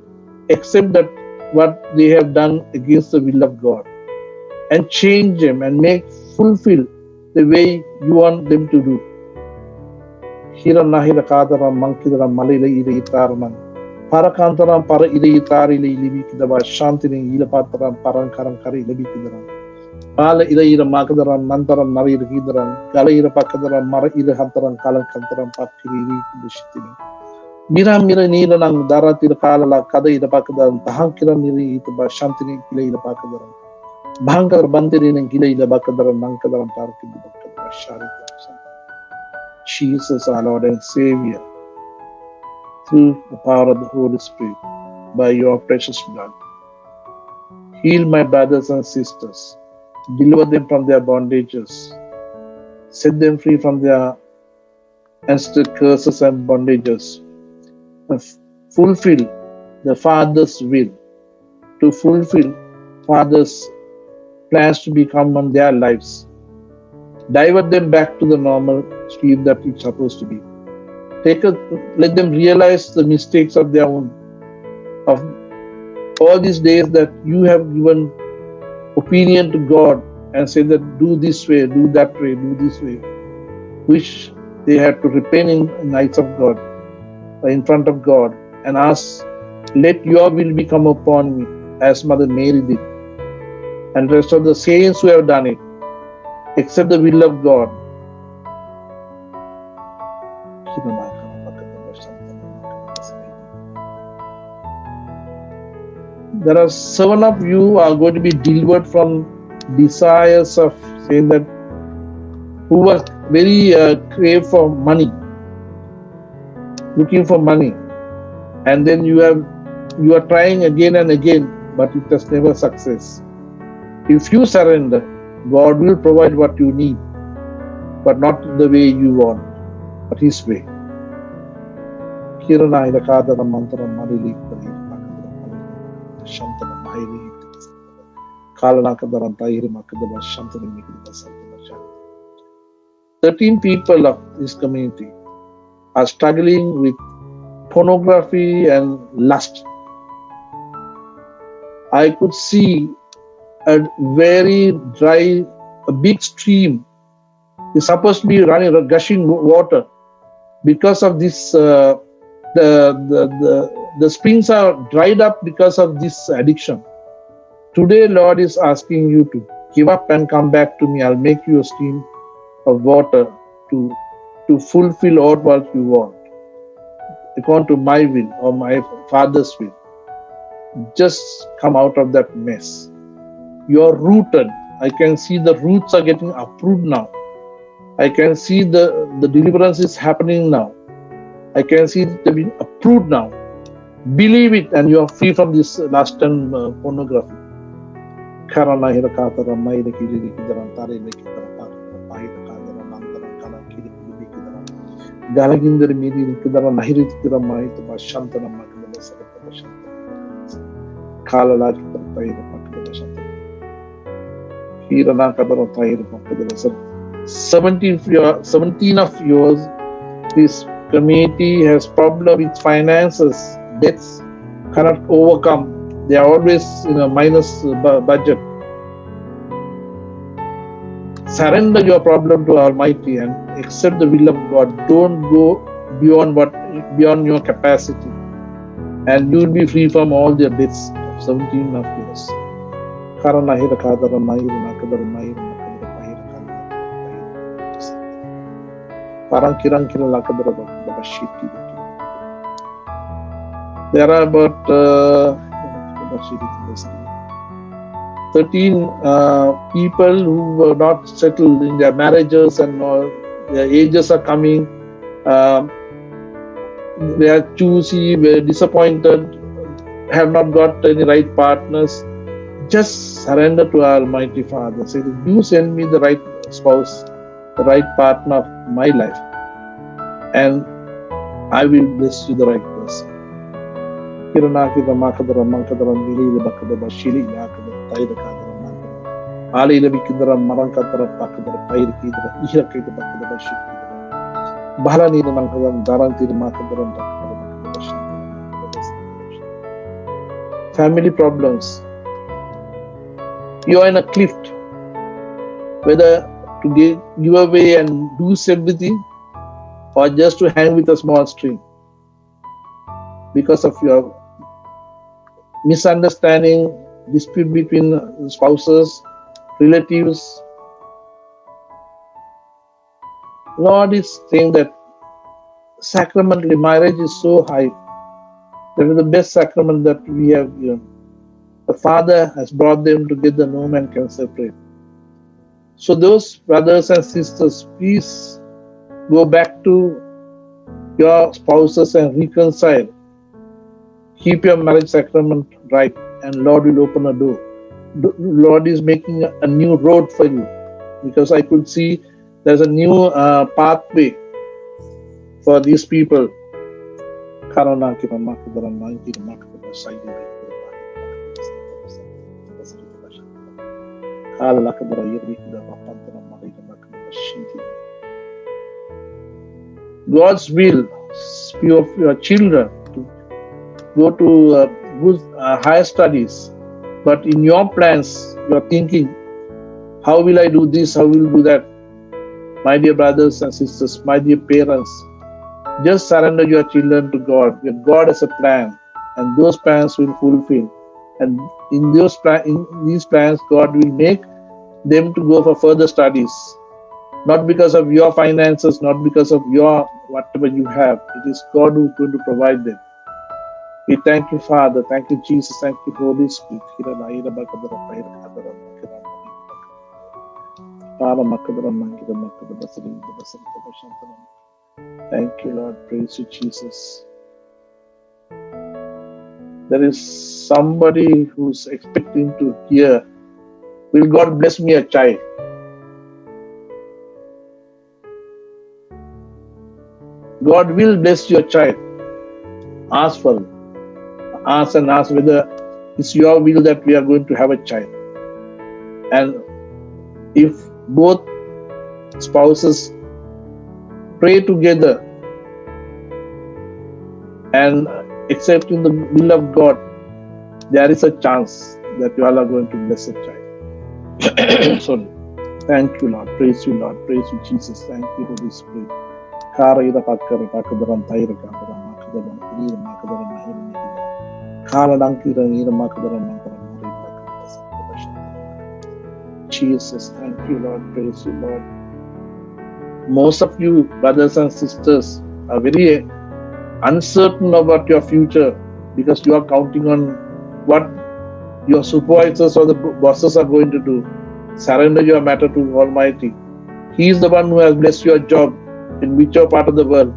accept that what they have done against the will of God, and change them and fulfill the way you want them to do. Hira nahira kadara mankidara malila ira itarman. Parakantaram para ira itari libi kidaba shantini ila pataram parankaram kari libi kidaram. Pala ira ira makadaram nantaram nari ira kidaram. Kala ira pakadaram mara ira hantaram kalang kantaram pakiri bishitini. Mira nila nang daratira kalala kada ira pakadaram tahankira niri itaba shantini kila ira pakadaram. Bhankar bandiri nang kila ira pakadaram nankadaram parkidi bakadaram sharita. Jesus, our Lord and Savior, through the power of the Holy Spirit by your precious blood. Heal my brothers and sisters. Deliver them from their bondages. Set them free from their ancestral curses and bondages. And fulfill the Father's will. To fulfill Father's plans to become on their lives. Divert them back to the normal stream that it's supposed to be. Let them realize the mistakes of their own, of all these days that you have given opinion to God and say that do this way, do that way, do this way, which they have to repent in the eyes of God, in front of God, and ask, let your will become upon me, as Mother Mary did, and rest of the saints who have done it, accept the will of God. There are 7 of you who are going to be delivered from desires of saying that who were very crave for money, looking for money, and then you are trying again and again, but it has never success. If you surrender, God will provide what you need, but not the way you want, but His way. Thirteen people of this community are struggling with pornography and lust. I could see a very dry, a big stream is supposed to be running, gushing water. Because of this, the springs are dried up because of this addiction. Today, Lord is asking you to give up and come back to me. I'll make you a stream of water to fulfill all what you want, according to my will or my Father's will. Just come out of that mess. You are rooted. I can see the roots are getting uprooted now. I can see the deliverance is happening now. I can see it being approved now. Believe it, and you are free from this lust and pornography. Seventeen of yours, this community has problem with finances, debts, cannot overcome. They are always in a minus budget. Surrender your problem to Almighty and accept the will of God. Don't go beyond your capacity, and you will be free from all the debts. 17 of yours. There are about 13 people who were not settled in their marriages, and their ages are coming. They are choosy, very disappointed, have not got any right partners. Just surrender to our Almighty Father. Say, you send me the right spouse, the right partner of my life, and I will bless you the right person. Family problems. You are in a cliff, whether to give away and lose everything, or just to hang with a small stream because of your misunderstanding, dispute between spouses, relatives. Lord is saying that sacramentally marriage is so high. That is the best sacrament that we have given. The Father has brought them together, no man can separate. So those brothers and sisters, please go back to your spouses and reconcile. Keep your marriage sacrament right, and Lord will open a door. Lord is making a new road for you, because I could see there's a new pathway for these people. God's will of your children to go to good higher studies, but in your plans, you're thinking, how will I do this? How will I do that? My dear brothers and sisters, my dear parents, just surrender your children to God. God has a plan, and those plans will fulfill. And in these plans, God will make them to go for further studies. Not because of your finances, not because of your whatever you have. It is God who is going to provide them. We thank you, Father. Thank you, Jesus. Thank you, Holy Spirit. Thank you, Lord. Praise you, Jesus. There is somebody who's expecting to hear, will God bless me a child? God will bless your child. Ask for it. Ask and ask whether it's your will that we are going to have a child. And if both spouses pray together and accepting the will of God, there is a chance that you all are going to bless a child. Sorry. Thank you, Lord. Praise you, Lord. Praise you, Jesus. Thank you, Holy Spirit. Jesus, thank you, Lord. Praise you, Lord. Most of you, brothers and sisters, are very uncertain about your future because you are counting on what your supervisors or the bosses are going to do. Surrender your matter to Almighty. He is the one who has blessed your job in whichever part of the world.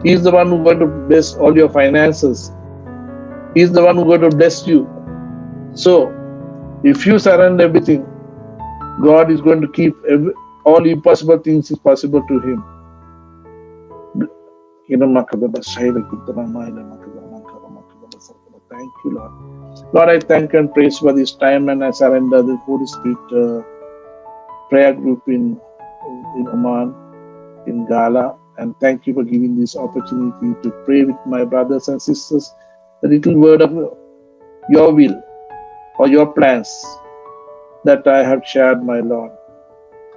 He is the one who is going to bless all your finances. He is the one who is going to bless you. So, if you surrender everything, God is going to keep all impossible things is possible to Him. Thank you, Lord. Lord, I thank and praise for this time, and I surrender the Holy Spirit prayer group in Oman, in Gala, and thank you for giving this opportunity to pray with my brothers and sisters the little word of your will or your plans that I have shared, my Lord.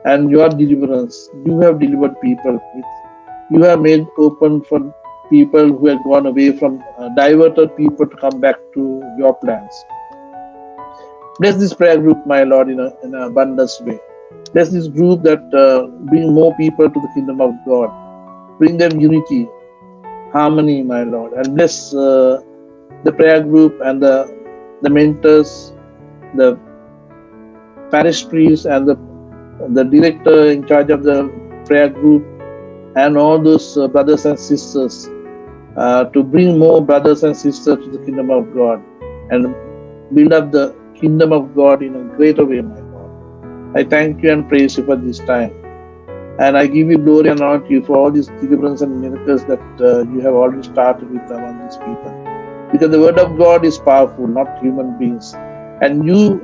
And your deliverance, you have delivered people. You have made open for people who have gone away from diverted people to come back to your plans. Bless this prayer group, my Lord, in an abundance way. Bless this group that bring more people to the kingdom of God. Bring them unity, harmony, my Lord. And bless the prayer group and the mentors, the parish priest and the director in charge of the prayer group, and all those brothers and sisters to bring more brothers and sisters to the kingdom of God and build up the kingdom of God in a greater way, my God. I thank you and praise you for this time. And I give you glory and honor to you for all these deliverance and miracles that you have already started with among these people. Because the word of God is powerful, not human beings. And you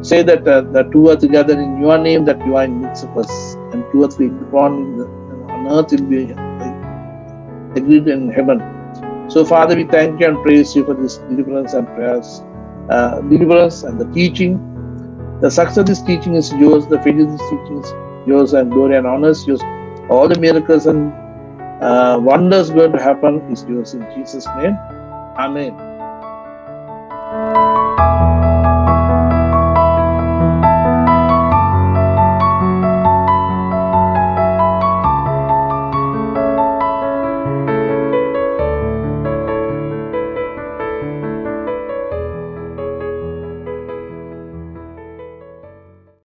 say that the two are together in your name, that you are in midst of us. And two or three on earth will be agreed in heaven. So, Father, we thank you and praise you for this deliverance and prayers, deliverance and the teaching. The success of this teaching is yours, the failure of this teaching is yours, and glory and honor is yours. All the miracles and wonders going to happen is yours in Jesus' name. Amen.